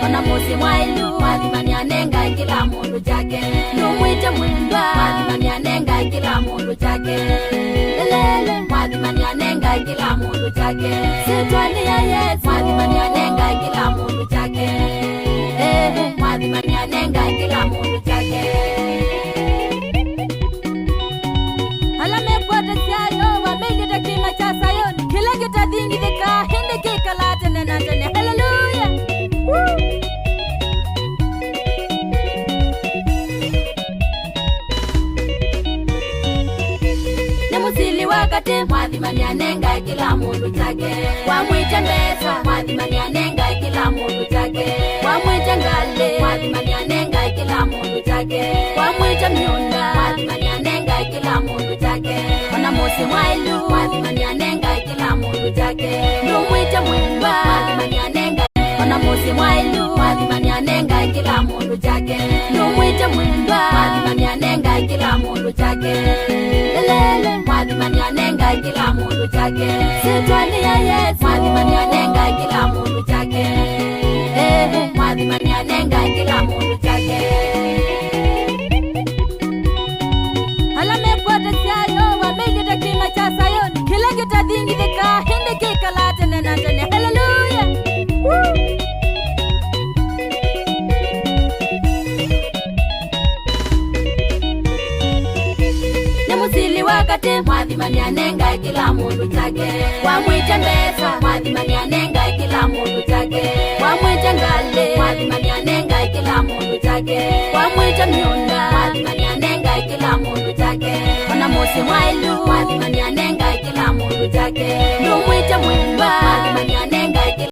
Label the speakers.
Speaker 1: ona musi mwailu mwathimani anenga kila mundu chake numwite mwendwa mwathimani anenga kila mundu chake lelele mwathimani anenga kila mundu chake sitwani ya Yesu mwathimani anenga kila mundu chake mwathimani anenga kila mundu chake alame kwata sayo wamegita kima cha sayoni kila gita dhingi deka hindi kika latene natene hallelujah nemusili wakati mwathimani anenga kila mundu chake wamwite mbesa mwathimani anenga kila mundu chake wamwite ngale mwathimani anenga kila mundu chake wamwite myunda mwathimani anenga kila mundu chake ona musi mwailu mwathimani anenga kila mundu chake numwite mwendwa mwathimani anenga ona musi mwailu mwathimani anenga kila mundu chake numwite mwendwa mwathimani anenga kila mundu chake lelele mwathimani anenga kila mundu chake sitwani ya Yesu mwathimani anenga kila mundu chake mwathimani anenga kila mundu chake alame kwata sayo wamegita kima cha sayoni kila gita dhingi deka hindi kika latene natene hallelujah nemusili wakati mwathimani anenga kila mundu chake wamwite mbesa mwathimani anenga kila mundu chake wamwite ngale mwathimani anenga kila mundu chake wamwite myunda mwathimani anenga kila mundu chake ona musi mwailu mwathimani anenga kila mundu chake numwite mwendwa mwathimani